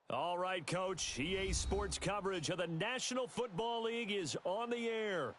All right, Coach. EA Sports coverage of the National Football League is on the air.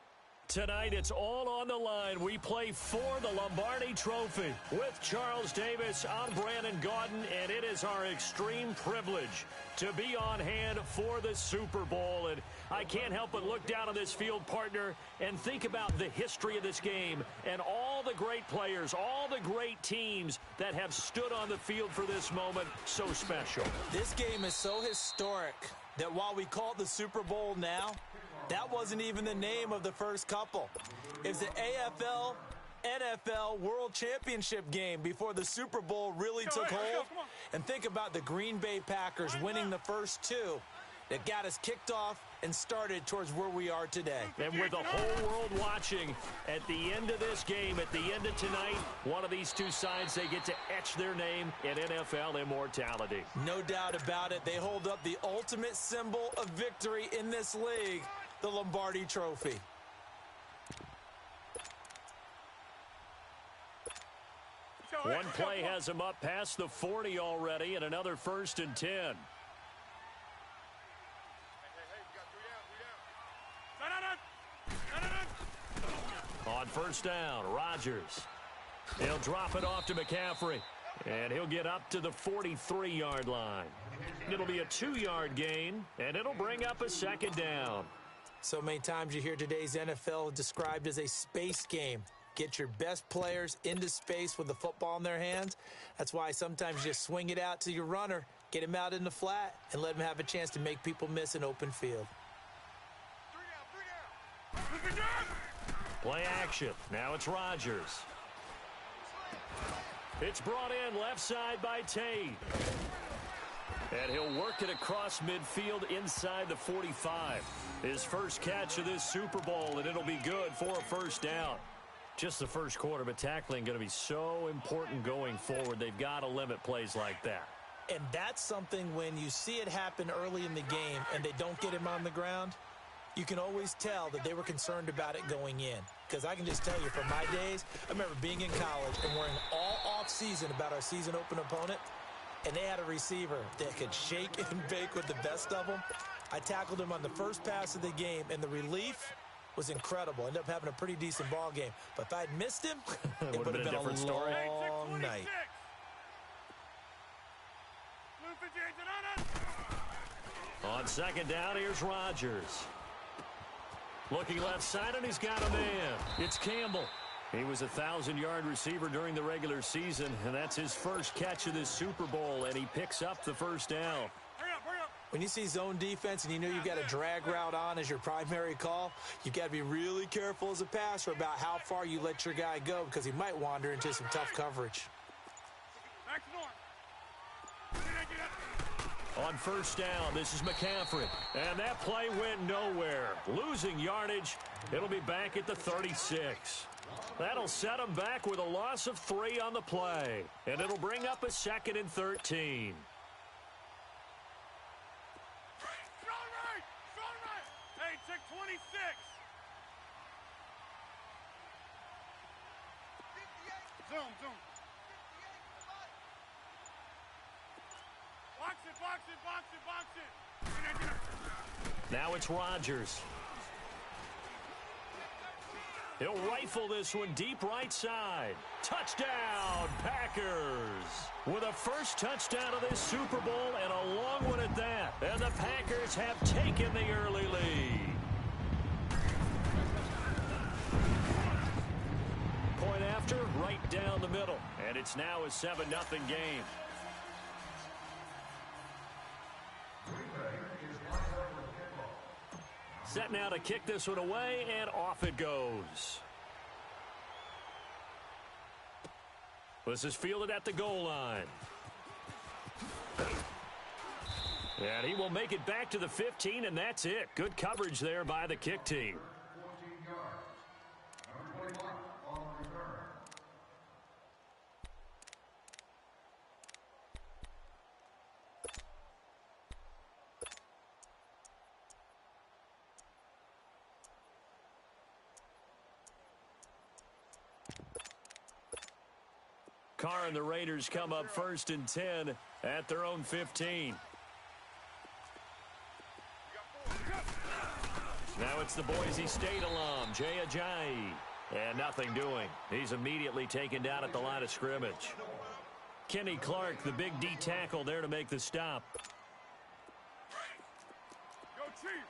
Tonight, it's all on the line. We play for the Lombardi Trophy. With Charles Davis, I'm Brandon Gaudin, and it is our extreme privilege to be on hand for the Super Bowl. And I can't help but look down on this field, partner, and think about the history of this game and all the great players, all the great teams that have stood on the field for this moment. So special. This game is so historic that while we call it the Super Bowl now, that wasn't even the name of the first couple. It was the AFL, NFL World Championship game before the Super Bowl really took hold. And think about the Green Bay Packers winning the first two that got us kicked off and started towards where we are today. And with the whole world watching, at the end of this game, at the end of tonight, one of these two sides, they get to etch their name in NFL immortality. No doubt about it. They hold up the ultimate symbol of victory in this league, the Lombardi Trophy. One play has him up past the 40 already, and another 1st and 10. On 1st down, Rodgers. He'll drop it off to McCaffrey, and he'll get up to the 43-yard line. It'll be a 2-yard gain, and it'll bring up a 2nd down. So many times you hear today's NFL described as a space game. Get your best players into space with the football in their hands. That's why sometimes you just swing it out to your runner, get him out in the flat, and let him have a chance to make people miss an open field. Play action. Now it's Rodgers. It's brought in left side by Tate. And he'll work it across midfield inside the 45. His first catch of this Super Bowl, and it'll be good for a 1st down. Just the first quarter, but tackling going to be so important going forward. They've got to limit plays like that. And that's something when you see it happen early in the game and they don't get him on the ground, you can always tell that they were concerned about it going in. Because I can just tell you from my days, I remember being in college and worrying all off-season about our season open opponent, and they had a receiver that could shake and bake with the best of them. I tackled him on the first pass of the game, and the relief was incredible. Ended up having a pretty decent ball game. But if I'd missed him, it would have been a different story. Long night. On 2nd down, here's Rodgers. Looking left side, and he's got a man. It's Campbell. He was a 1,000-yard receiver during the regular season, and that's his first catch of this Super Bowl, and he picks up the 1st down. When you see zone defense and you know you've got a drag route on as your primary call, you've got to be really careful as a passer about how far you let your guy go because he might wander into some tough coverage. On 1st down, this is McCaffrey. And that play went nowhere. Losing yardage. It'll be back at the 36. That'll set him back with a loss of 3 on the play. And it'll bring up a 2nd and 13. Hey, check 26. Zoom. Box it. Now it's Rodgers. He'll rifle this one deep right side. Touchdown, Packers. With a first touchdown of this Super Bowl and a long one at that. And the Packers have taken the early lead. Point after, right down the middle. And it's now a 7-0 game. Set now to kick this one away, and off it goes. This is fielded at the goal line. And he will make it back to the 15, and that's it. Good coverage there by the kick team. Carr and the Raiders come up 1st and 10 at their own 15. Now it's the Boise State alum, Jay Ajayi. And nothing doing. He's immediately taken down at the line of scrimmage. Kenny Clark, the big D tackle there to make the stop. Go Chief.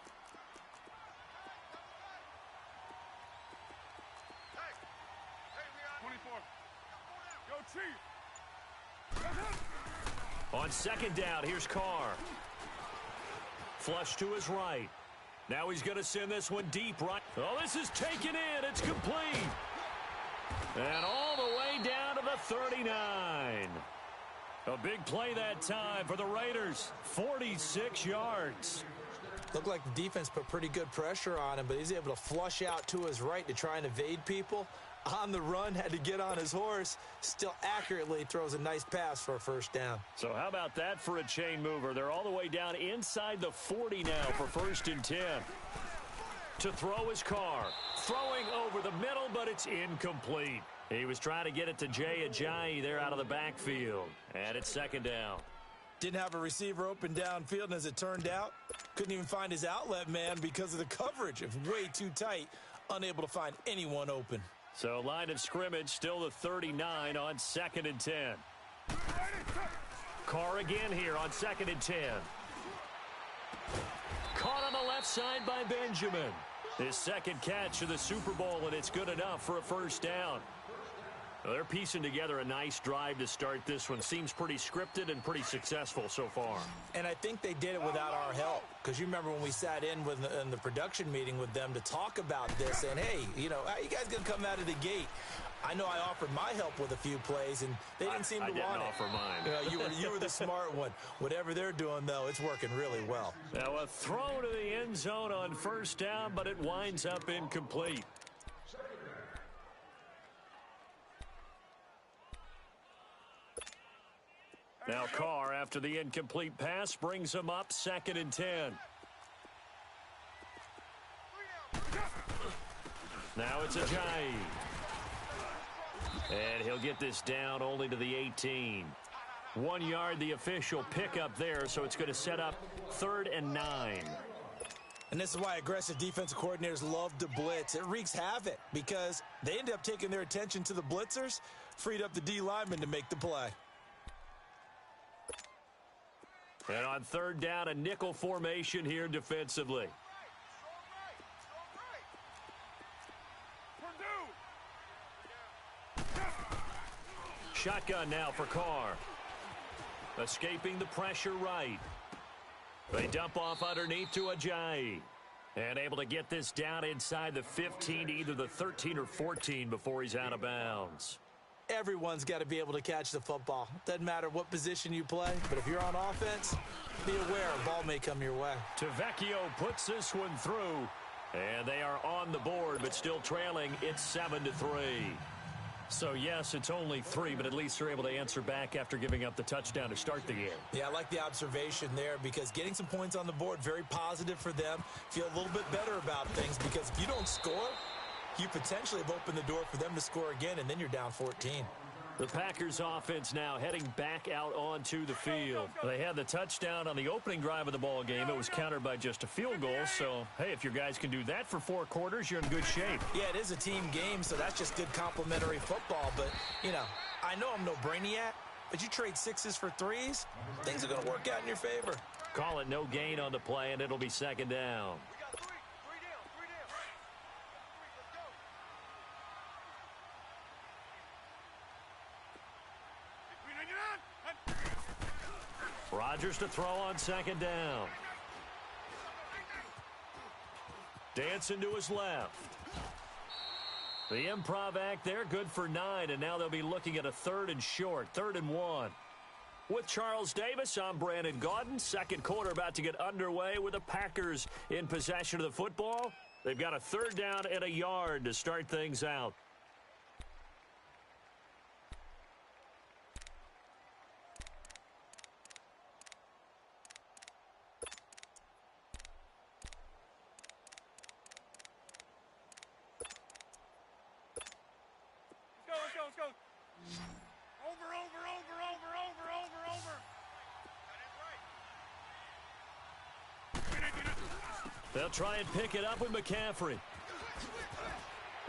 24. Go Chief. On second down, here's Carr. Flush to his right. Now he's going to send this one deep right. Oh, this is taken in. It's complete. And all the way down to the 39. A big play that time for the Raiders. 46 yards. Looked like the defense put pretty good pressure on him, but he's able to flush out to his right to try and evade people. On the run, had to get on his horse. Still accurately throws a nice pass for a first down. So how about that for a chain mover? They're all the way down inside the 40 now for 1st and 10. To throw his Carr. Throwing over the middle, but it's incomplete. He was trying to get it to Jay Ajayi there out of the backfield. And it's 2nd down. Didn't have a receiver open downfield, and as it turned out, couldn't even find his outlet man because of the coverage. It was way too tight, unable to find anyone open. So line of scrimmage still the 39 on 2nd and 10. Carr again here on 2nd and 10. Caught on the left side by Benjamin. His second catch of the Super Bowl, and it's good enough for a first down. Well, they're piecing together a nice drive to start this one. Seems pretty scripted and pretty successful so far. And I think they did it without our help. Because you remember when we sat in the production meeting with them to talk about this. And, hey, you know, how you guys going to come out of the gate? I know I offered my help with a few plays, and they didn't seem to want it. I didn't offer mine. You were the smart one. Whatever they're doing, though, it's working really well. Now a throw to the end zone on first down, but it winds up incomplete. Now Carr, after the incomplete pass, brings him up 2nd and 10. Now it's Ajayi. And he'll get this down only to the 18. 1 yard, the official pickup there, so it's going to set up 3rd and 9. And this is why aggressive defensive coordinators love to blitz. It wreaks havoc because they end up taking their attention to the blitzers, freed up the D lineman to make the play. And on 3rd down, a nickel formation here defensively. Shotgun now for Carr. Escaping the pressure right. They dump off underneath to Ajayi. And able to get this down inside the 15, either the 13 or 14 before he's out of bounds. Everyone's got to be able to catch the football. Doesn't matter what position you play, but if you're on offense, be aware a ball may come your way. Tavecchio puts this one through, and they are on the board, but still trailing. It's 7-3. So, yes, it's only 3, but at least they're able to answer back after giving up the touchdown to start the game. Yeah, I like the observation there because getting some points on the board, very positive for them. Feel a little bit better about things because if you don't score, you potentially have opened the door for them to score again, and then you're down 14. The Packers offense now heading back out onto the field. They had the touchdown on the opening drive of the ball game. It was countered by just a field goal. So, hey, if your guys can do that for 4 quarters, you're in good shape. Yeah, it is a team game, so that's just good complimentary football. But, you know, I know I'm no brainiac, but you trade 6s for 3s, things are going to work out in your favor. Call it no gain on the play, and it'll be 2nd down. Rodgers to throw on 2nd down. Dancing to his left. The improv act there, good for 9, and now they'll be looking at a 3rd and short, 3rd and 1. With Charles Davis, I'm Brandon Gaudin. Second quarter about to get underway with the Packers in possession of the football. They've got a 3rd down and a yard to start things out. Let's go. Over. They'll try and pick it up with McCaffrey.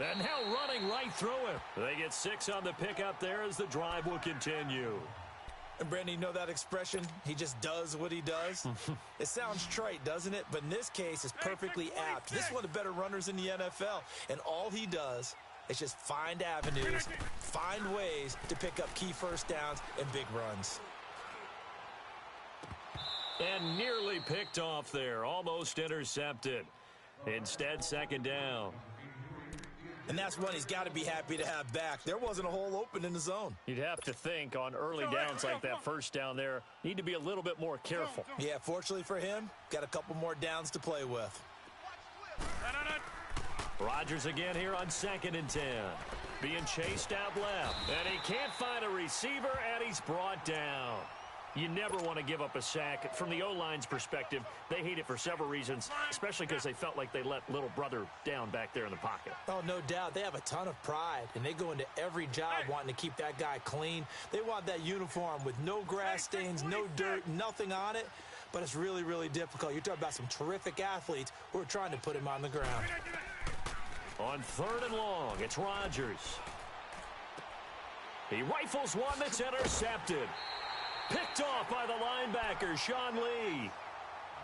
And now running right through him. They get 6 on the pickup there as the drive will continue. And, Brandon, you know that expression? He just does what he does? It sounds trite, doesn't it? But in this case, it's perfectly apt. This is one of the better runners in the NFL. And all he does is just find avenues, find ways to pick up key first downs and big runs. And nearly picked off there. Almost intercepted. Instead, second down. And that's one he's got to be happy to have back. There wasn't a hole open in the zone. You'd have to think on early downs like that first down there, need to be a little bit more careful. Yeah, fortunately for him, got a couple more downs to play with. Rodgers again here on 2nd and 10. Being chased out left. And he can't find a receiver, and he's brought down. You never want to give up a sack. From the O-line's perspective, they hate it for several reasons, especially because they felt like they let little brother down back there in the pocket. Oh, no doubt. They have a ton of pride, and they go into every job wanting to keep that guy clean. They want that uniform with no grass stains, no dirt, nothing on it. But it's really, really difficult. You're talking about some terrific athletes who are trying to put him on the ground. On 3rd and long, it's Rodgers. He rifles one that's intercepted. Picked off by the linebacker, Sean Lee.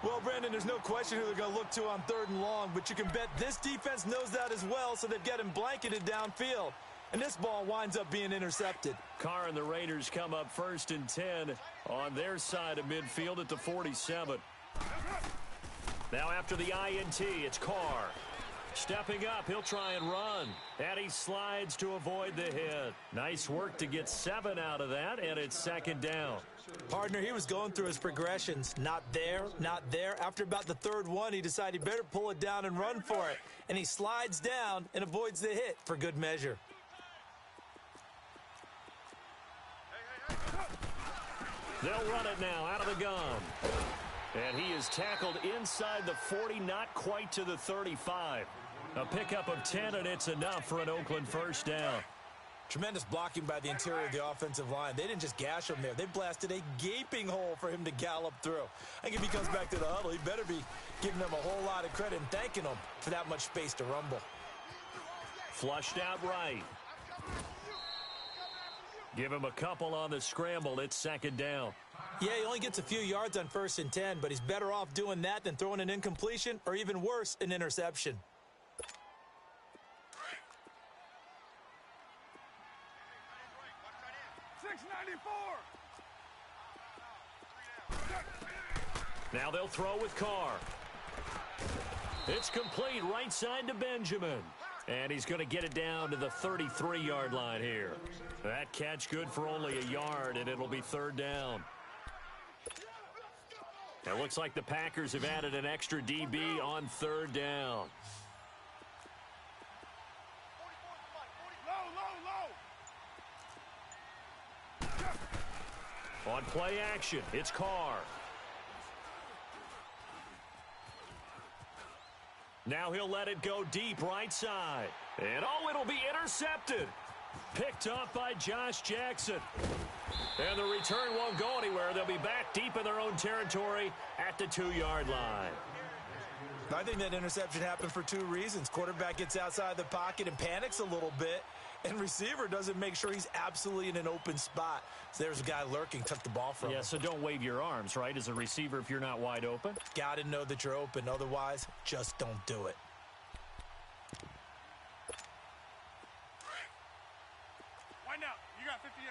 Well, Brandon, there's no question who they're going to look to on 3rd and long, but you can bet this defense knows that as well, so they've got him blanketed downfield. And this ball winds up being intercepted. Carr and the Raiders come up 1st and 10 on their side of midfield at the 47. Now after the INT, it's Carr. Stepping up, he'll try and run. And he slides to avoid the hit. Nice work to get 7 out of that, and it's 2nd down. Partner, he was going through his progressions. Not there, not there. After about the 3rd one, he decided he better pull it down and run for it. And he slides down and avoids the hit for good measure. They'll run it now out of the gun. And he is tackled inside the 40, not quite to the 35. A pickup of 10, and it's enough for an Oakland first down. Tremendous blocking by the interior of the offensive line. They didn't just gash him there. They blasted a gaping hole for him to gallop through. I think if he comes back to the huddle, he better be giving them a whole lot of credit and thanking them for that much space to rumble. Flushed out right. Give him a couple on the scramble. It's 2nd down. Yeah, he only gets a few yards on 1st and 10, but he's better off doing that than throwing an incompletion or even worse, an interception. Now they'll throw with Carr. It's complete right side to Benjamin. And he's going to get it down to the 33-yard line here. That catch good for only a yard, and it'll be 3rd down. It looks like the Packers have added an extra DB on 3rd down. On play action, it's Carr. Now he'll let it go deep right side. And oh, it'll be intercepted. Picked off by Josh Jackson. And the return won't go anywhere. They'll be back deep in their own territory at the 2-yard line. I think that interception happened for 2 reasons. Quarterback gets outside the pocket and panics a little bit. And receiver doesn't make sure he's absolutely in an open spot. So there's a guy lurking, took the ball from him. Yeah, so don't wave your arms, right, as a receiver if you're not wide open. Got to know that you're open. Otherwise, just don't do it. Wind out. You got 58.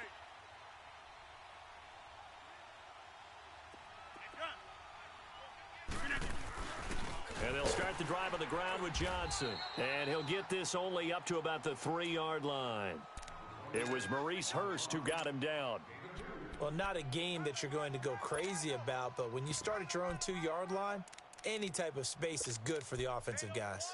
And they'll start the drive on the ground with Johnson. And he'll get this only up to about the 3-yard line. It was Maurice Hurst who got him down. Well, not a game that you're going to go crazy about, but when you start at your own 2-yard line, any type of space is good for the offensive guys.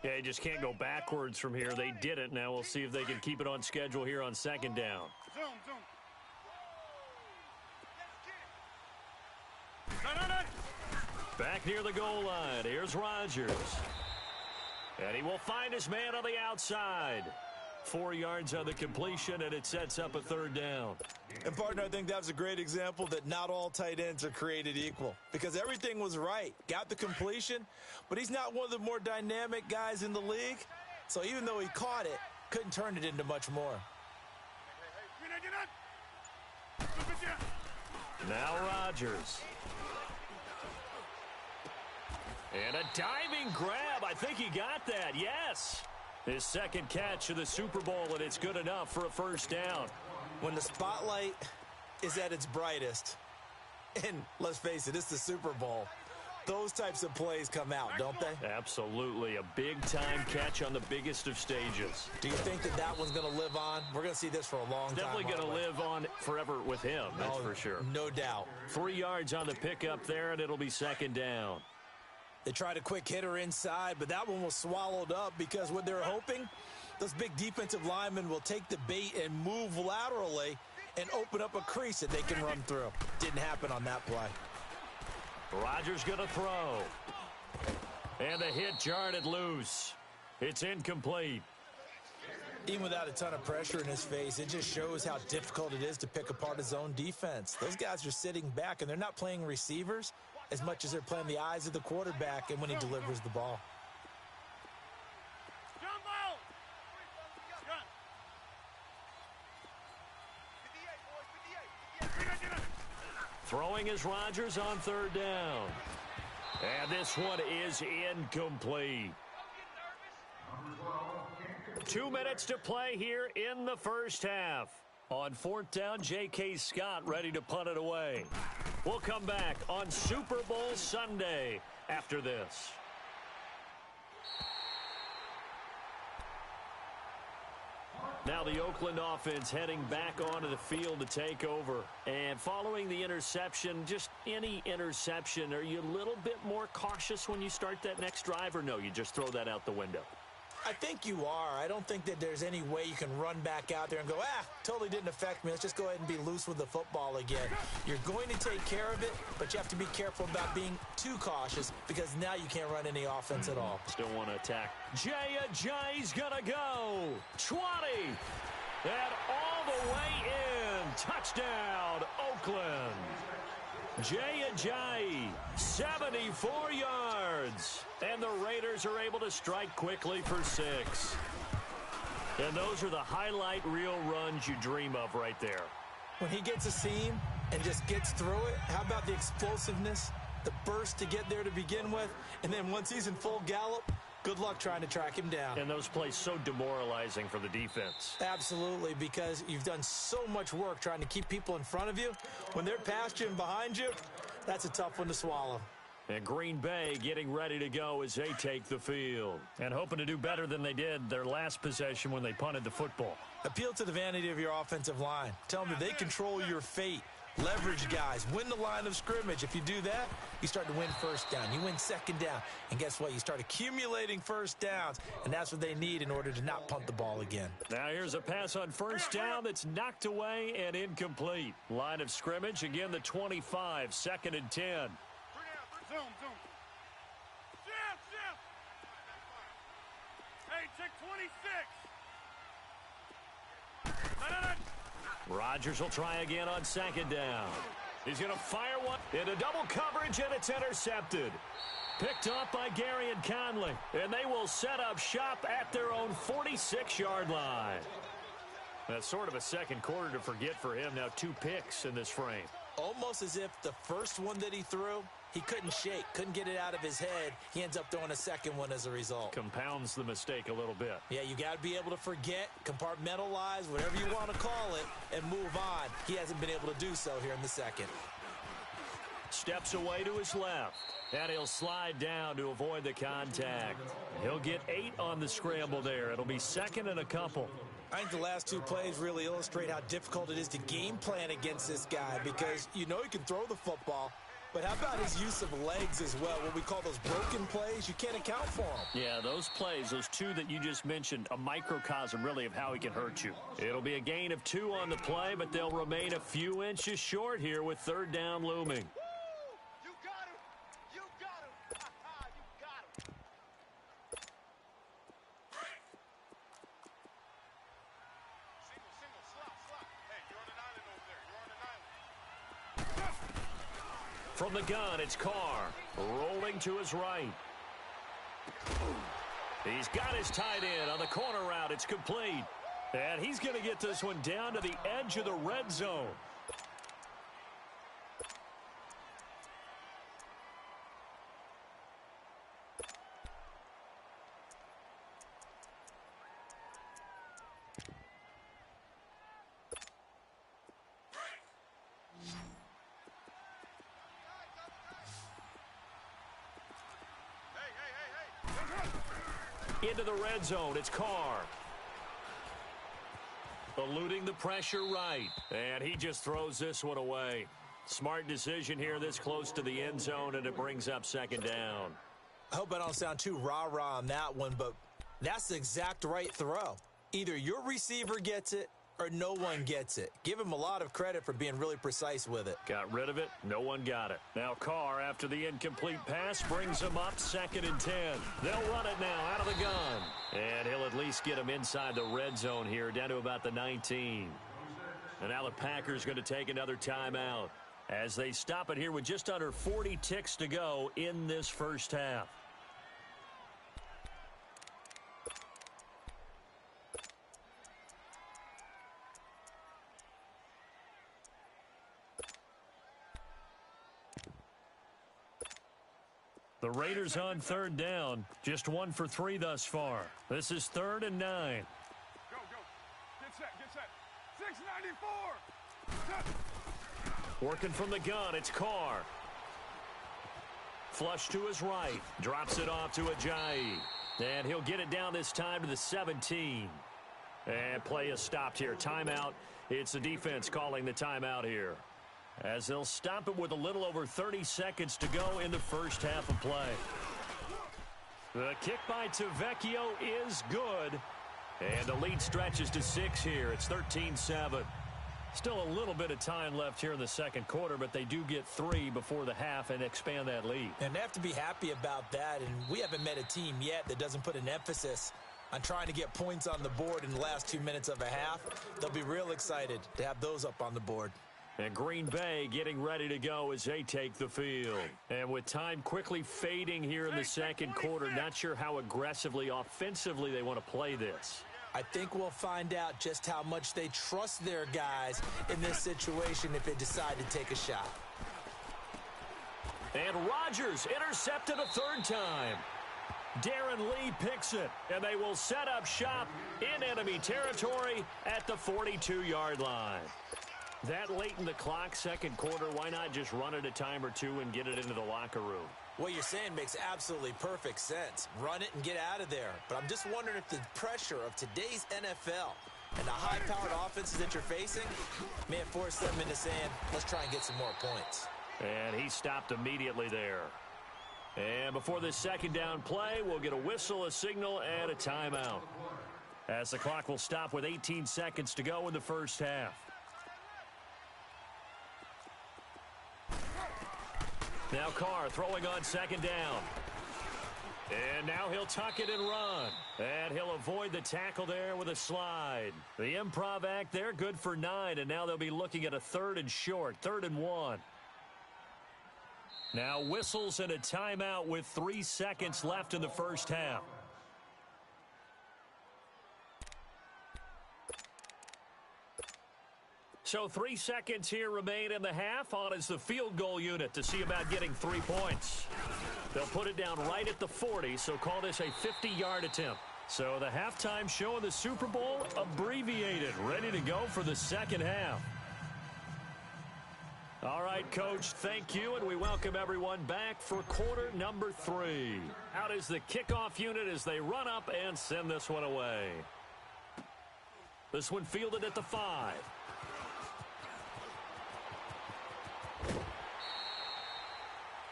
Yeah, you just can't go backwards from here. They did it. Now we'll see if they can keep it on schedule here on 2nd down. Zoom. Back near the goal line. Here's Rodgers. And he will find his man on the outside. 4 yards on the completion, and it sets up a third down. And, partner, I think that was a great example that not all tight ends are created equal because everything was right. Got the completion, but he's not one of the more dynamic guys in the league. So even though he caught it, couldn't turn it into much more. Now Rodgers. And a diving grab. I think he got that. Yes. His second catch of the Super Bowl, and it's good enough for a first down. When the spotlight is at its brightest, and let's face it, it's the Super Bowl, those types of plays come out, don't they? Absolutely. A big-time catch on the biggest of stages. Do you think that that one's going to live on? We're going to see this for a long time. Definitely going to live on forever with him, that's for sure. No doubt. 3 yards on the pickup there, and it'll be second down. They tried a quick hitter inside, but that one was swallowed up because what they're hoping, those big defensive linemen will take the bait and move laterally and open up a crease that they can run through. Didn't happen on that play. Rodgers going to throw. And the hit jarred it loose. It's incomplete. Even without a ton of pressure in his face, it just shows how difficult it is to pick apart his own defense. Those guys are sitting back, and they're not playing receivers as much as they're playing the eyes of the quarterback and when he delivers the ball. Throwing is Rodgers on third down. And this one is incomplete. 2 minutes to play here in the first half. On fourth down, J.K. Scott ready to punt it away. We'll come back on Super Bowl Sunday after this. Now the Oakland offense heading back onto the field to take over. And following the interception, just any interception, are you a little bit more cautious when you start that next drive, or no, you just throw that out the window? I think you are. I don't think that there's any way you can run back out there and go, totally didn't affect me. Let's just go ahead and be loose with the football again. You're going to take care of it, but you have to be careful about being too cautious because now you can't run any offense at all. Still want to attack. Jay's going to go. 20. And all the way in. Touchdown, Oakland. Jay, 74 yards. And the Raiders are able to strike quickly for 6. And those are the highlight reel runs you dream of right there. When he gets a seam and just gets through it, how about the explosiveness, the burst to get there to begin with, and then once he's in full gallop, good luck trying to track him down. And those plays so demoralizing for the defense. Absolutely, because you've done so much work trying to keep people in front of you. When they're past you and behind you, that's a tough one to swallow. And Green Bay getting ready to go as they take the field. And hoping to do better than they did their last possession when they punted the football. Appeal to the vanity of your offensive line. Tell them that they control your fate. Leverage guys. Win the line of scrimmage. If you do that, you start to win first down. You win second down. And guess what? You start accumulating first downs. And that's what they need in order to not punt the ball again. Now here's a pass on first down that's knocked away and incomplete. Line of scrimmage, again the 25, second and 10. Zoom. Shift. Hey, check 26. Rodgers will try again on second down. He's going to fire one into double coverage, and it's intercepted. Picked off by Gary and Conley. And they will set up shop at their own 46-yard line. That's sort of a second quarter to forget for him. Now 2 picks in this frame. Almost as if the first one that he threw, he couldn't shake, couldn't get it out of his head. He ends up throwing a second one as a result. Compounds the mistake a little bit. Yeah, you got to be able to forget, compartmentalize, whatever you want to call it, and move on. He hasn't been able to do so here in the second. Steps away to his left. And he'll slide down to avoid the contact. He'll get 8 on the scramble there. It'll be second and a couple. I think the last 2 plays really illustrate how difficult it is to game plan against this guy because you know he can throw the football, but how about his use of legs as well? What we call those broken plays, you can't account for them. Yeah, those plays, those 2 that you just mentioned, a microcosm really of how he can hurt you. It'll be a gain of 2 on the play, but they'll remain a few inches short here with third down looming. From the gun, it's Carr. Rolling to his right. He's got his tight end on the corner route. It's complete. And he's going to get this one down to the edge of the red zone. Into the red zone, it's Carr. Eluding the pressure right. And he just throws this one away. Smart decision here this close to the end zone, and it brings up second down. I hope I don't sound too rah-rah on that one, but that's the exact right throw. Either your receiver gets it or no one gets it. Give him a lot of credit for being really precise with it. Got rid of it. No one got it. Now Carr, after the incomplete pass, brings him up 2nd and 10. They'll run it now out of the gun. And he'll at least get him inside the red zone here, down to about the 19. And now the Packers going to take another timeout as they stop it here with just under 40 ticks to go in this first half. The Raiders on 3rd down. Just 1 for 3 thus far. This is 3rd and 9. Go, go. Get set. 694. Working from the gun, it's Carr. Flush to his right. Drops it off to Ajayi. And he'll get it down this time to the 17. And play is stopped here. Timeout. It's the defense calling the timeout here, as they'll stop it with a little over 30 seconds to go in the first half of play. The kick by Tavecchio is good. And the lead stretches to 6 here. It's 13-7. Still a little bit of time left here in the second quarter, but they do get 3 before the half and expand that lead. And they have to be happy about that, and we haven't met a team yet that doesn't put an emphasis on trying to get points on the board in the last 2 minutes of a half. They'll be real excited to have those up on the board. And Green Bay getting ready to go as they take the field. And with time quickly fading here in the second quarter, not sure how aggressively, offensively they want to play this. I think we'll find out just how much they trust their guys in this situation if they decide to take a shot. And Rodgers intercepted a 3rd time. Darren Lee picks it, and they will set up shop in enemy territory at the 42-yard line. That late in the clock, second quarter, why not just run it a time or two and get it into the locker room? What you're saying makes absolutely perfect sense. Run it and get out of there. But I'm just wondering if the pressure of today's NFL and the high-powered offenses that you're facing may have forced them into saying, let's try and get some more points. And he stopped immediately there. And before this second down play, we'll get a whistle, a signal, and a timeout, as the clock will stop with 18 seconds to go in the first half. Now Carr throwing on second down. And now he'll tuck it and run. And he'll avoid the tackle there with a slide. The improv act there, good for 9. And now they'll be looking at a 3rd and short, 3rd and 1. Now whistles and a timeout with 3 seconds left in the first half. So 3 seconds here remain in the half. On is the field goal unit to see about getting 3 points. They'll put it down right at the 40, so call this a 50-yard attempt. So the halftime show of the Super Bowl abbreviated, ready to go for the second half. All right, Coach, thank you, and we welcome everyone back for quarter number 3. Out is the kickoff unit as they run up and send this one away. This one fielded at the 5.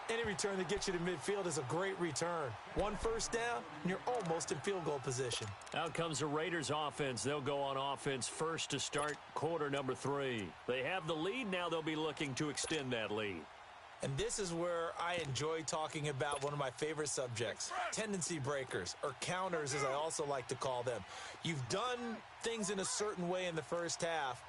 Any return that gets you to midfield is a great return. 1 first down, and you're almost in field goal position. Out comes the Raiders offense. They'll go on offense first to start quarter number 3. They have the lead. Now they'll be looking to extend that lead. And this is where I enjoy talking about one of my favorite subjects, tendency breakers, or counters as I also like to call them. You've done things in a certain way in the first half,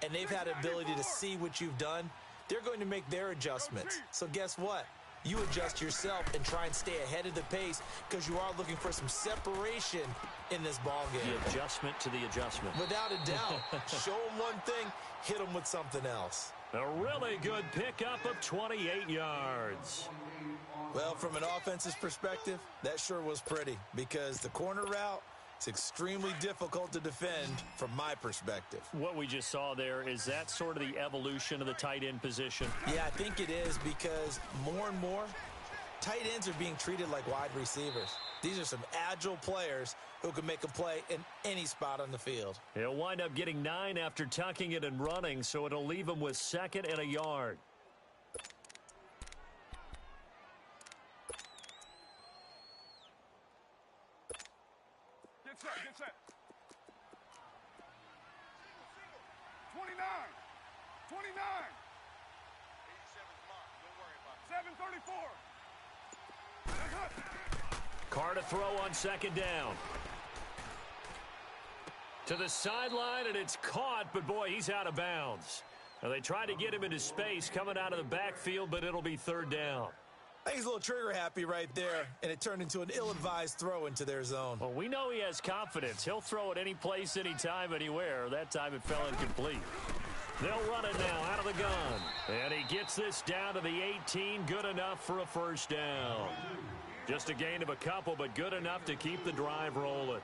and they've had the ability to see what you've done. they're going to make their adjustments. So guess what? You adjust yourself and try and stay ahead of the pace because you are looking for some separation in this ball game. The adjustment to the adjustment. Without a doubt. Show them one thing, hit them with something else. A really good pickup of 28 yards. Well, from an offensive perspective, that sure was pretty because the corner route is extremely difficult to defend from my perspective. What we just saw there, is that sort of the evolution of the tight end position? Yeah, I think it is because more and more, tight ends are being treated like wide receivers. These are some agile players who can make a play in any spot on the field. He'll wind up getting 9 after tucking it and running, so it'll leave him with 2nd and a yard. Get set, get set. 29. 29. 87's mark. Don't worry about it. 734. Carr to throw on 2nd down. To the sideline, and it's caught, but boy, he's out of bounds. Now, they tried to get him into space coming out of the backfield, but it'll be 3rd down. I think he's a little trigger happy right there, and it turned into an ill-advised throw into their zone. Well, we know he has confidence. He'll throw it any place, anytime, anywhere. That time it fell incomplete. They'll run it now out of the gun. And he gets this down to the 18. Good enough for a 1st down. Just a gain of a couple, but good enough to keep the drive rolling.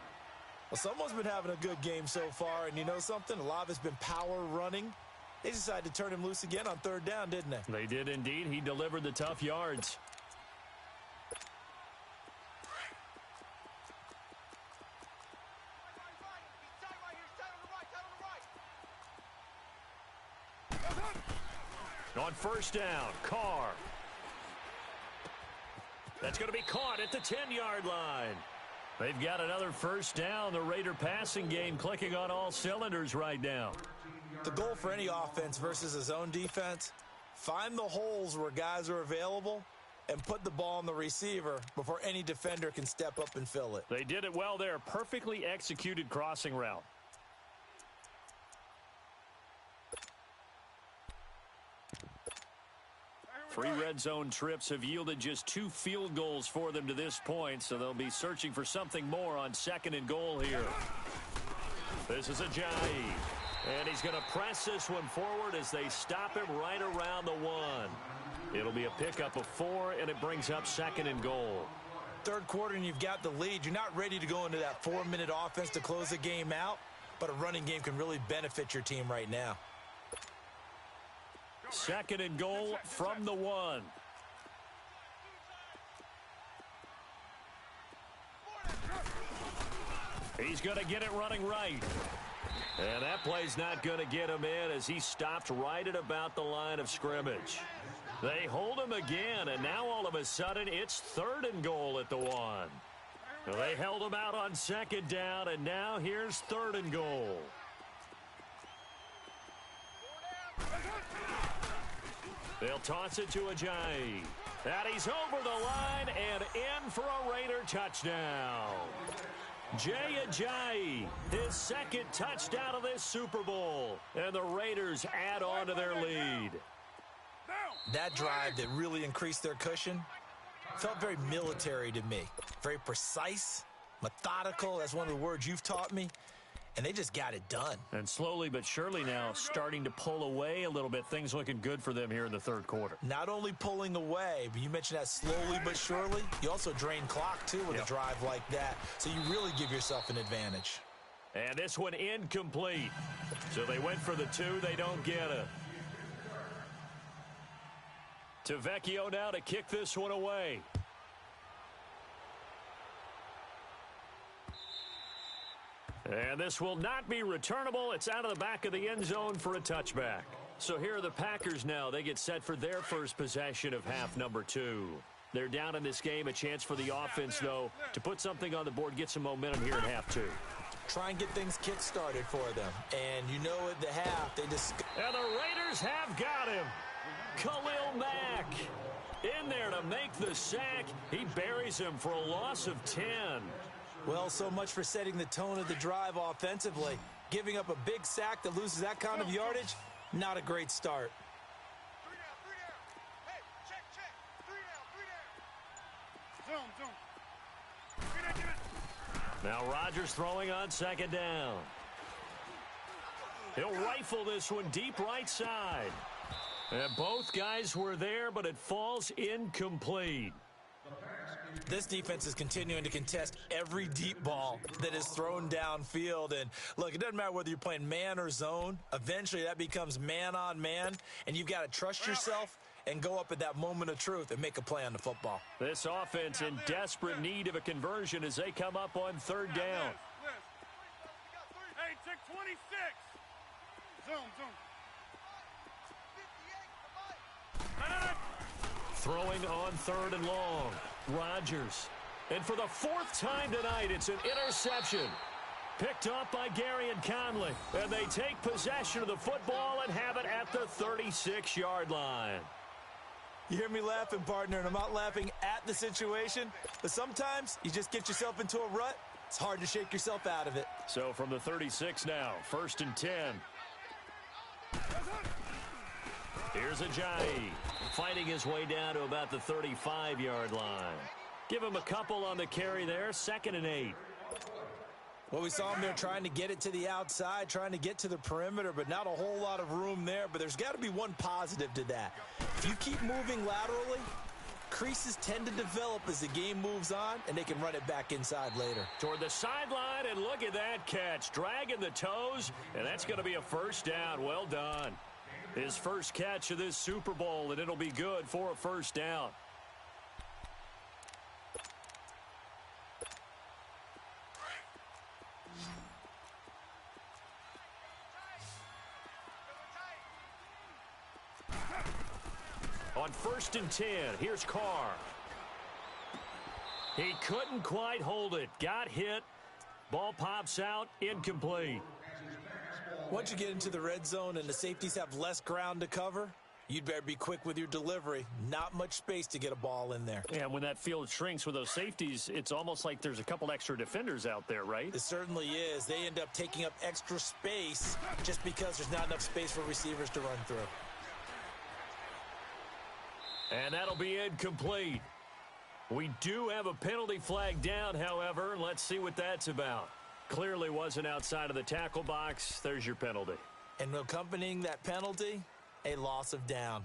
Well, someone's been having a good game so far, and you know something? A lot of it's been power running. They decided to turn him loose again on 3rd down, didn't they? They did indeed. He delivered the tough yards. On 1st down, Carr. That's going to be caught at the 10-yard line. They've got another 1st down. The Raider passing game clicking on all cylinders right now. The goal for any offense versus a zone defense, find the holes where guys are available and put the ball on the receiver before any defender can step up and fill it. They did it well there. Perfectly executed crossing route. Three red zone trips have yielded just 2 field goals for them to this point, so they'll be searching for something more on 2nd and goal here. This is Ajayi, and he's going to press this one forward as they stop him right around the 1. It'll be a pickup of 4, and it brings up 2nd and goal. 3rd quarter, and you've got the lead. You're not ready to go into that 4-minute offense to close the game out, but a running game can really benefit your team right now. 2nd and goal from the 1. He's going to get it running right. And that play's not going to get him in as he stopped right at about the line of scrimmage. They hold him again, and now all of a sudden it's 3rd and goal at the 1. Well, they held him out on 2nd down, and now here's 3rd and goal. They'll toss it to Ajayi. And he's over the line and in for a Raider touchdown. Jay Ajayi, his 2nd touchdown of this Super Bowl. And the Raiders add on to their lead. That drive that really increased their cushion felt very military to me. Very precise, methodical. That's one of the words you've taught me. And they just got it done. And slowly but surely now starting to pull away a little bit. Things looking good for them here in the 3rd quarter. Not only pulling away, but you mentioned that slowly but surely. You also drain clock, too, with a drive like that. So you really give yourself an advantage. And this one incomplete. So they went for the 2. They don't get it. To Vecchio now to kick this one away. And this will not be returnable. It's out of the back of the end zone for a touchback. So here are the Packers now. They get set for their first possession of half number 2. They're down in this game. A chance for the offense, though, to put something on the board, get some momentum here in half 2. Try and get things kick-started for them. And you know at the half, they just... And the Raiders have got him. Khalil Mack in there to make the sack. He buries him for a loss of 10. Well, so much for setting the tone of the drive offensively. Giving up a big sack that loses that kind of yardage, not a great start. Zoom. Get it. Now Rodgers throwing on second down. He'll rifle this one deep right side. And both guys were there, but it falls incomplete. This defense is continuing to contest every deep ball that is thrown downfield. And, look, it doesn't matter whether you're playing man or zone. Eventually, that becomes man-on-man, and you've got to trust yourself and go up at that moment of truth and make a play on the football. This offense in desperate need of a conversion as they come up on third down. Hey, check 26. Zoom. Throwing on third and long. Rodgers. And for the fourth time tonight, it's an interception. Picked up by Gary and Conley. And they take possession of the football and have it at the 36-yard line. You hear me laughing, partner, and I'm not laughing at the situation. But sometimes you just get yourself into a rut. It's hard to shake yourself out of it. So from the 36 now, 1st and 10. Here's Ajayi, fighting his way down to about the 35-yard line. Give him a couple on the carry there, 2nd and 8. Well, we saw him there trying to get it to the outside, trying to get to the perimeter, but not a whole lot of room there. But there's got to be one positive to that. If you keep moving laterally, creases tend to develop as the game moves on, and they can run it back inside later. Toward the sideline, and look at that catch. Dragging the toes, and that's going to be a first down. Well done. His first catch of this Super Bowl, and it'll be good for a first down. On 1st and 10, here's Carr. He couldn't quite hold it. Got hit. Ball pops out, incomplete. Once you get into the red zone and the safeties have less ground to cover, you'd better be quick with your delivery. Not much space to get a ball in there. Yeah, when that field shrinks with those safeties, it's almost like there's a couple extra defenders out there, right? It certainly is. They end up taking up extra space just because there's not enough space for receivers to run through. And that'll be incomplete. We do have a penalty flag down, however. Let's see what that's about. Clearly wasn't outside of the tackle box. There's your penalty. And accompanying that penalty, a loss of down.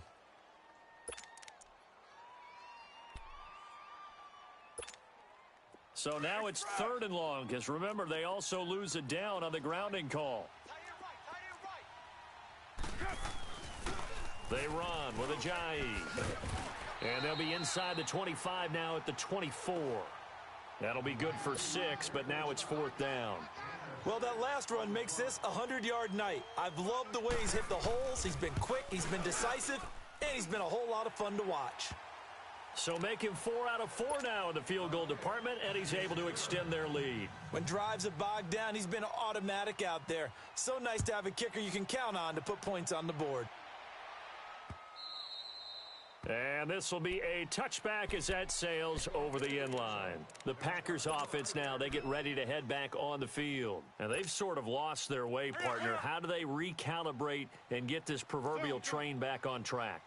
So now it's 3rd and long, because remember, they also lose a down on the grounding call. They run with Ajayi. And they'll be inside the 25 now at the 24. That'll be good for 6, but now it's 4th down. Well, that last run makes this a 100-yard night. I've loved the way he's hit the holes. He's been quick, he's been decisive, and he's been a whole lot of fun to watch. So make him 4 out of 4 now in the field goal department, and he's able to extend their lead. When drives have bogged down, he's been automatic out there. So nice to have a kicker you can count on to put points on the board. And this will be a touchback as that sails over the end line. The Packers offense now, they get ready to head back on the field. And they've sort of lost their way, partner. How do they recalibrate and get this proverbial train back on track?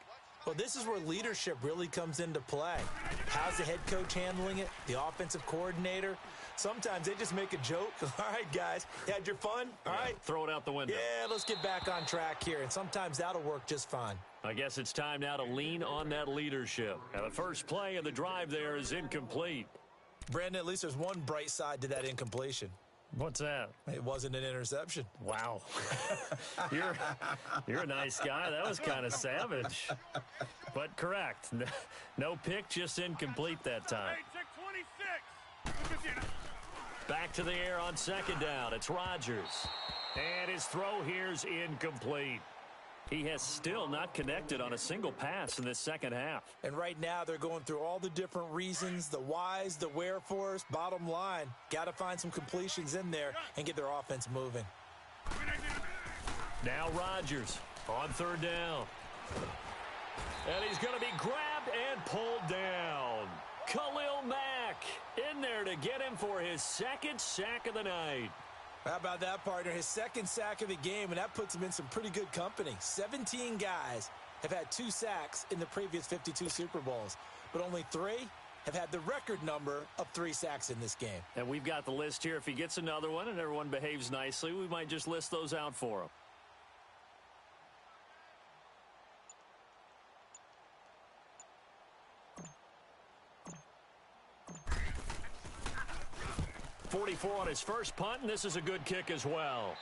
Well, this is where leadership really comes into play. How's the head coach handling it? The offensive coordinator? Sometimes they just make a joke. All right, guys, you had your fun? All right. Throw it out the window. Yeah, let's get back on track here. And sometimes that'll work just fine. I guess it's time now to lean on that leadership. And the first play of the drive there is incomplete. Brandon, at least there's one bright side to that incompletion. What's that? It wasn't an interception. Wow. You're a nice guy. That was kind of savage. But correct. No pick, just incomplete that time. Hey, check 26. Back to the air on 2nd down. It's Rodgers. And his throw here's incomplete. He has still not connected on a single pass in this second half. And right now they're going through all the different reasons, the whys, the wherefores. Bottom line, got to find some completions in there and get their offense moving. Now Rodgers on 3rd down. And he's going to be grabbed and pulled down. Khalil Mack in there to get him for his 2nd sack of the night. How about that, partner? His 2nd sack of the game, and that puts him in some pretty good company. 17 guys have had 2 sacks in the previous 52 Super Bowls, but only 3 have had the record number of 3 sacks in this game. And we've got the list here. If he gets another one and everyone behaves nicely, we might just list those out for him. .44 on his first punt, and this is a good kick as well.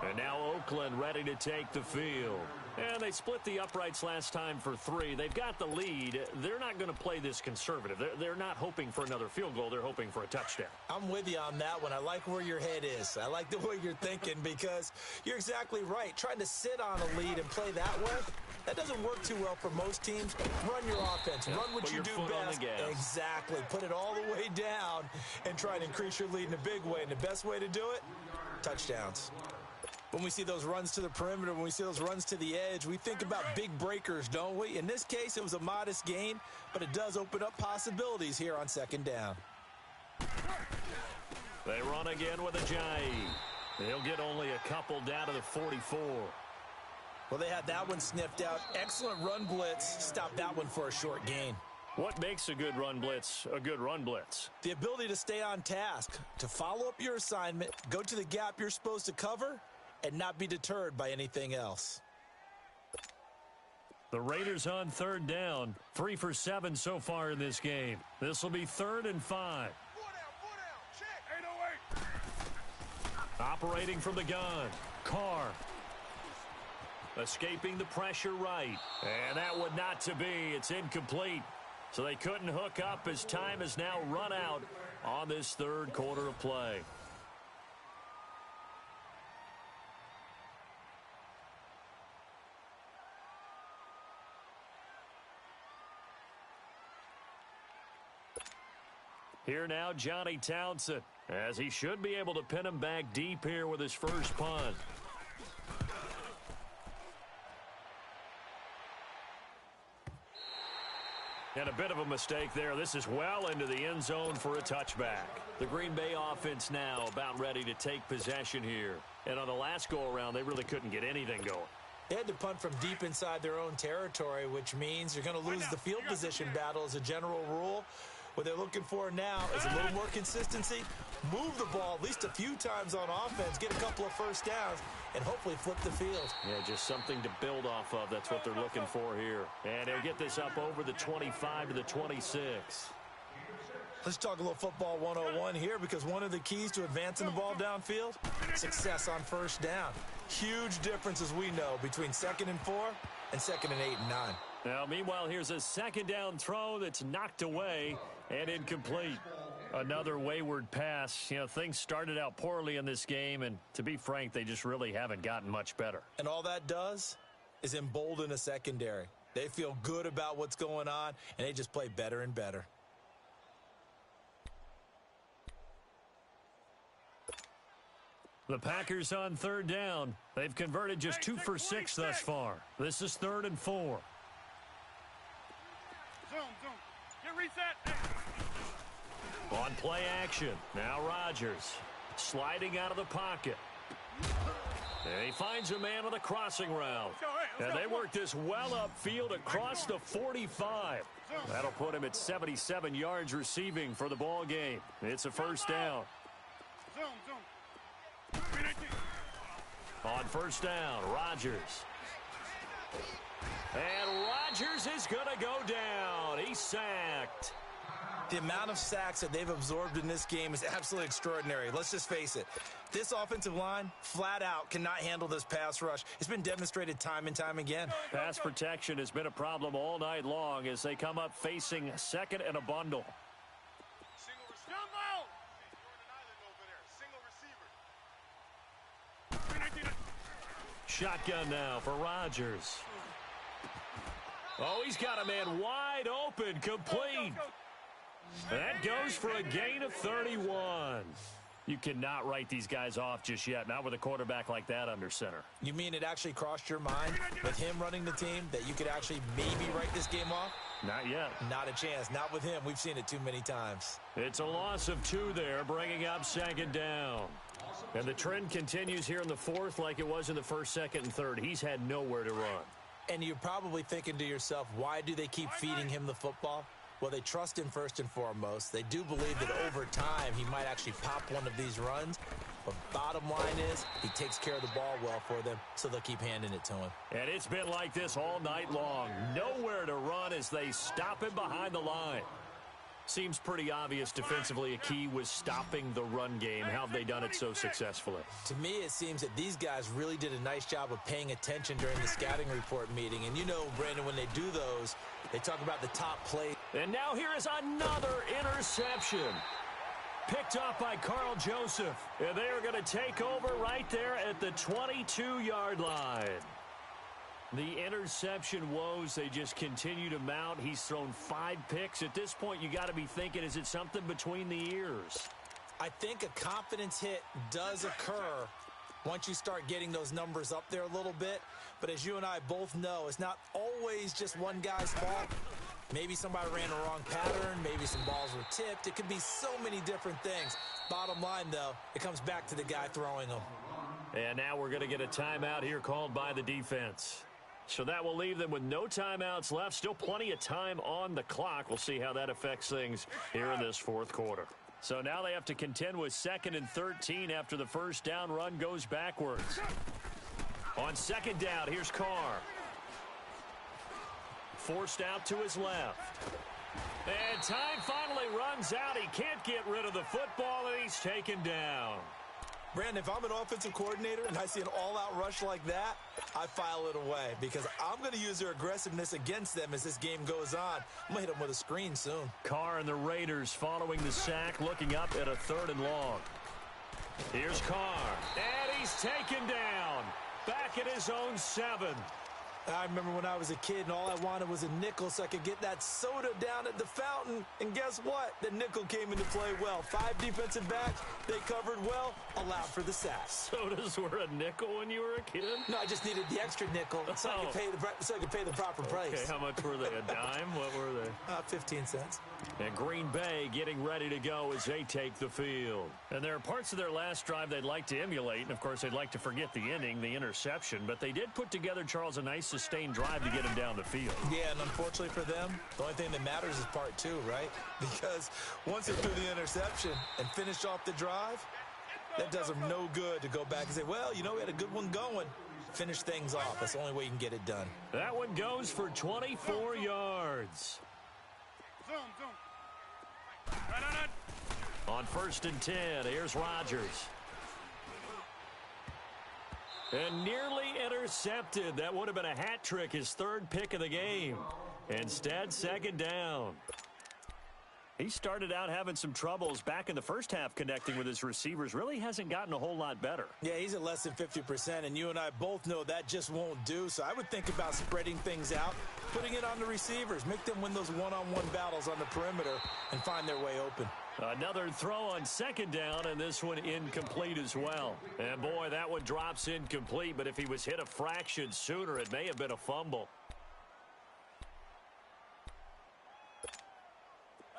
And now Oakland ready to take the field. And they split the uprights last time for 3. They've got the lead. They're not going to play this conservative. They're not hoping for another field goal. They're hoping for a touchdown. I'm with you on that one. I like where your head is. I like the way you're thinking because you're exactly right. Trying to sit on a lead and play that way, that doesn't work too well for most teams. Run your offense. Run what you do best. Exactly. Put it all the way down and try to increase your lead in a big way. And the best way to do it, touchdowns. When we see those runs to the perimeter, when we see those runs to the edge, we think about big breakers, don't we? In this case, it was a modest gain, but it does open up possibilities here on second down. They run again with Ajayi. They'll get only a couple down to the 44. Well, they had that one sniffed out. Excellent run blitz. Stop that one for a short gain. What makes a good run blitz a good run blitz? The ability to stay on task, to follow up your assignment, go to the gap you're supposed to cover, and not be deterred by anything else. The Raiders on third down. 3 for 7 so far in this game. This will be 3rd and 5. 4 down, check. 808. Operating from the gun. Carr. Escaping the pressure right. And that would not to be. It's incomplete. So they couldn't hook up as time has now run out on this third quarter of play. Here now, Johnny Townsend, as he should be able to pin him back deep here with his first punt. And a bit of a mistake there. This is well into the end zone for a touchback. The Green Bay offense now about ready to take possession here. And on the last go-around, they really couldn't get anything going. They had to punt from deep inside their own territory, which means you're going to lose the field position battle as a general rule. What they're looking for now is a little more consistency, move the ball at least a few times on offense, get a couple of first downs, and hopefully flip the field. Yeah, just something to build off of. That's what they're looking for here. And they'll get this up over the 25 to the 26. Let's talk a little football 101 here because one of the keys to advancing the ball downfield, success on first down. Huge difference, as we know, between 2nd and 4 and 2nd and 8 and 9. Now, meanwhile, here's a second down throw that's knocked away and incomplete. Another wayward pass. You know, things started out poorly in this game, and to be frank, they just really haven't gotten much better. And all that does is embolden a secondary. They feel good about what's going on, and they just play better and better. The Packers on third down. They've converted just 2 for 6 thus far. This is 3rd and 4. Zoom. Get reset. On play action. Now Rodgers sliding out of the pocket. And he finds a man on the crossing route. And they work this well upfield across the 45. That'll put him at 77 yards receiving for the ball game. It's a first down. Zoom. On first down, Rodgers. And Rodgers is going to go down. He's sacked. The amount of sacks that they've absorbed in this game is absolutely extraordinary. Let's just face it. This offensive line, flat out, cannot handle this pass rush. It's been demonstrated time and time again. Pass protection has been a problem all night long as they come up facing second and a bundle. Shotgun now for Rodgers. Oh, he's got a man wide open, complete. That goes for a gain of 31. You cannot write these guys off just yet, not with a quarterback like that under center. You mean it actually crossed your mind with him running the team that you could actually maybe write this game off? Not yet. Not a chance. Not with him. We've seen it too many times. It's a loss of 2 there, bringing up second down. And the trend continues here in the 4th like it was in the 1st, 2nd, and 3rd. He's had nowhere to run. And you're probably thinking to yourself, why do they keep feeding him the football? Well, they trust him first and foremost. They do believe that over time he might actually pop one of these runs. But bottom line is he takes care of the ball well for them, so they'll keep handing it to him. And it's been like this all night long. Nowhere to run as they stop him behind the line. Seems pretty obvious defensively a key was stopping the run game. How have they done it so successfully? To me, it seems that these guys really did a nice job of paying attention during the scouting report meeting. And you know, Brandon, when they do those, they talk about the top plays. And now here is another interception. Picked off by Carl Joseph. And they are going to take over right there at the 22-yard line. The interception woes, they just continue to mount. He's thrown 5 picks. At this point, you got to be thinking, is it something between the ears? I think a confidence hit does occur once you start getting those numbers up there a little bit. But as you and I both know, it's not always just one guy's fault. Maybe somebody ran the wrong pattern. Maybe some balls were tipped. It could be so many different things. Bottom line, though, it comes back to the guy throwing them. And now we're going to get a timeout here called by the defense. So that will leave them with no timeouts left. Still plenty of time on the clock. We'll see how that affects things here in this fourth quarter. So now they have to contend with 2nd and 13 after the first down run goes backwards. On 2nd down, here's Carr. Forced out to his left. And time finally runs out. He can't get rid of the football, and he's taken down. Brandon, if I'm an offensive coordinator and I see an all-out rush like that, I file it away because I'm going to use their aggressiveness against them as this game goes on. I'm going to hit them with a screen soon. Carr and the Raiders following the sack, looking up at a 3rd and long. Here's Carr, and he's taken down. Back at his own 7. I remember when I was a kid and all I wanted was a nickel so I could get that soda down at the fountain. And guess what? The nickel came into play well. 5 defensive backs, they covered well, allowed for the sack. Sodas were a nickel when you were a kid? No, I just needed the extra nickel so I could pay the proper price. Okay, how much were they? A dime? What were they? 15 cents. And Green Bay getting ready to go as they take the field. And there are parts of their last drive they'd like to emulate. And, of course, they'd like to forget the ending, the interception. But they did put together, Charles, a nice sustained drive to get him down the field. Yeah, and unfortunately for them, the only thing that matters is part 2, right? Because once they threw the interception and finished off the drive, that does them no good to go back and say, well, you know, we had a good one going. Finish things off. That's the only way you can get it done. That one goes for 24 yards. Zoom. On 1st and 10, here's Rodgers. And nearly intercepted. That would have been a hat trick, his 3rd pick of the game. Instead, 2nd down. He started out having some troubles back in the first half connecting with his receivers. Really hasn't gotten a whole lot better. Yeah, he's at less than 50%, and you and I both know that just won't do. So I would think about spreading things out, putting it on the receivers, make them win those one-on-one battles on the perimeter and find their way open. Another throw on 2nd down, and this one incomplete as well. And, boy, that one drops incomplete, but if he was hit a fraction sooner, it may have been a fumble.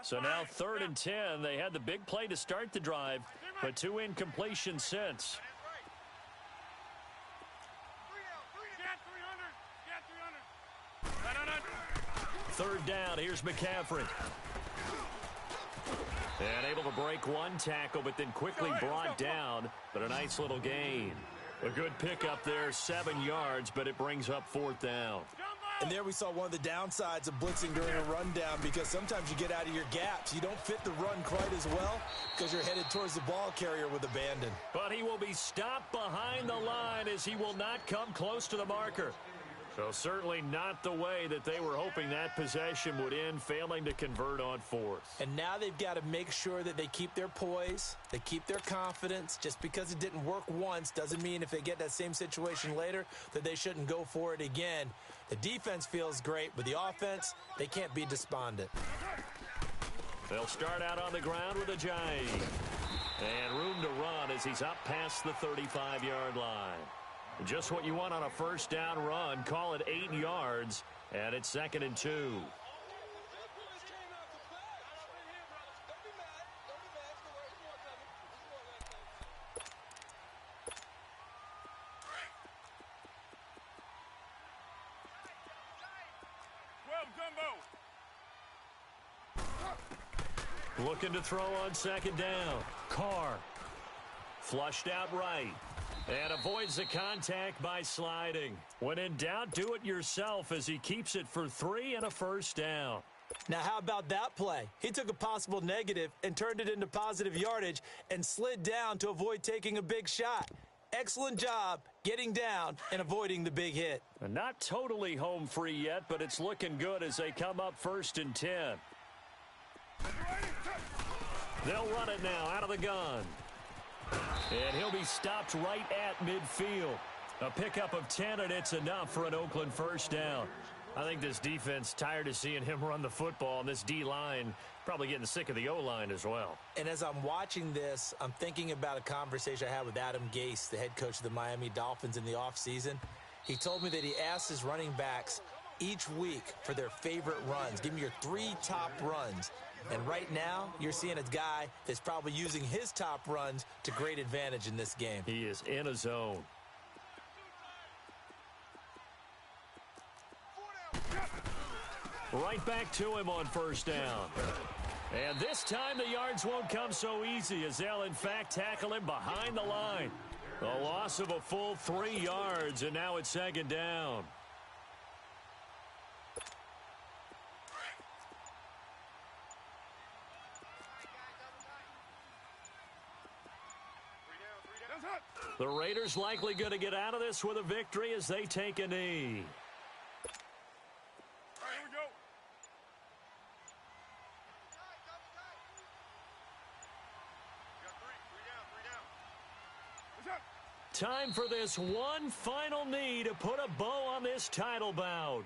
So now 3rd and 10. They had the big play to start the drive, but 2 incompletions since. Get 300. 3rd down. Here's McCaffrey. And able to break one tackle, but then quickly brought down. But a nice little gain. A good pickup there, 7 yards, but it brings up 4th down. And there we saw one of the downsides of blitzing during a rundown because sometimes you get out of your gaps. You don't fit the run quite as well because you're headed towards the ball carrier with abandon. But he will be stopped behind the line as he will not come close to the marker. So certainly not the way that they were hoping that possession would end, failing to convert on 4th. And now they've got to make sure that they keep their poise, they keep their confidence. Just because it didn't work once doesn't mean if they get that same situation later that they shouldn't go for it again. The defense feels great, but the offense, they can't be despondent. They'll start out on the ground with a Ajayi. And room to run as he's up past the 35-yard line. Just what you want on a first down run. Call it 8 yards, and it's 2nd and 2. Looking to throw on second down. Carr. Flushed out right. And avoids the contact by sliding. When in doubt, do it yourself as he keeps it for 3 and a first down. Now, how about that play? He took a possible negative and turned it into positive yardage and slid down to avoid taking a big shot. Excellent job getting down and avoiding the big hit. Not totally home free yet, but it's looking good as they come up 1st and 10. They'll run it now out of the gun. And he'll be stopped right at midfield. A pickup of 10, and it's enough for an Oakland first down. I think this defense tired of seeing him run the football, and this D-line probably getting sick of the O-line as well. And as I'm watching this, I'm thinking about a conversation I had with Adam Gase, the head coach of the Miami Dolphins in the offseason. He told me that he asked his running backs each week for their favorite runs. Give me your 3 top runs. And right now, you're seeing a guy that's probably using his top runs to great advantage in this game. He is in a zone. Right back to him on first down. And this time the yards won't come so easy as they'll, in fact, tackle him behind the line. A loss of a full 3 yards, and now it's second down. The Raiders likely going to get out of this with a victory as they take a knee. Time for this one final knee to put a bow on this title bout.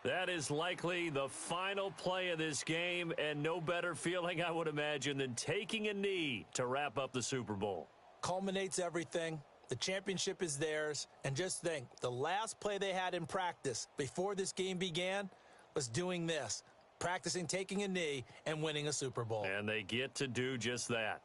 That is likely the final play of this game, and no better feeling, I would imagine, than taking a knee to wrap up the Super Bowl. Culminates everything. The championship is theirs. And just think, the last play they had in practice before this game began was doing this, practicing taking a knee and winning a Super Bowl. And they get to do just that.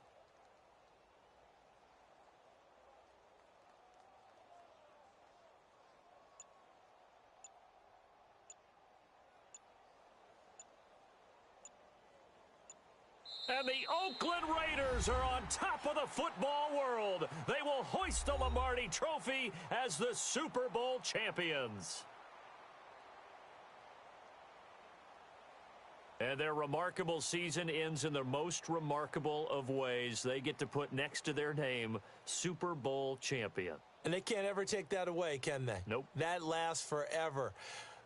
And the Oakland Raiders are on top of the football world. They will hoist the Lombardi Trophy as the Super Bowl champions. And their remarkable season ends in the most remarkable of ways. They get to put next to their name, Super Bowl champion. And they can't ever take that away, can they? Nope. That lasts forever.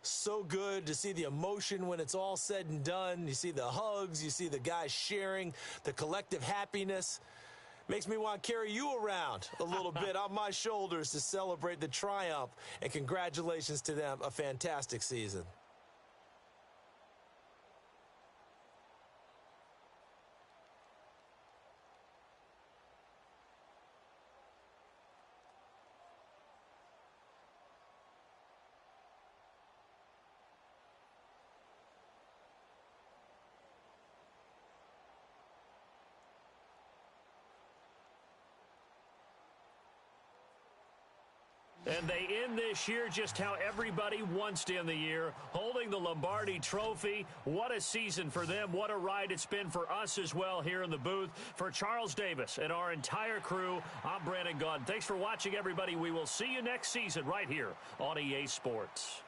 So good to see the emotion when it's all said and done. You see the hugs, you see the guys sharing, the collective happiness. Makes me want to carry you around a little bit on my shoulders to celebrate the triumph. And congratulations to them, a fantastic season. And they end this year just how everybody wants to end the year, holding the Lombardi Trophy. What a season for them. What a ride it's been for us as well here in the booth. For Charles Davis and our entire crew, I'm Brandon Gaudin. Thanks for watching, everybody. We will see you next season right here on EA Sports.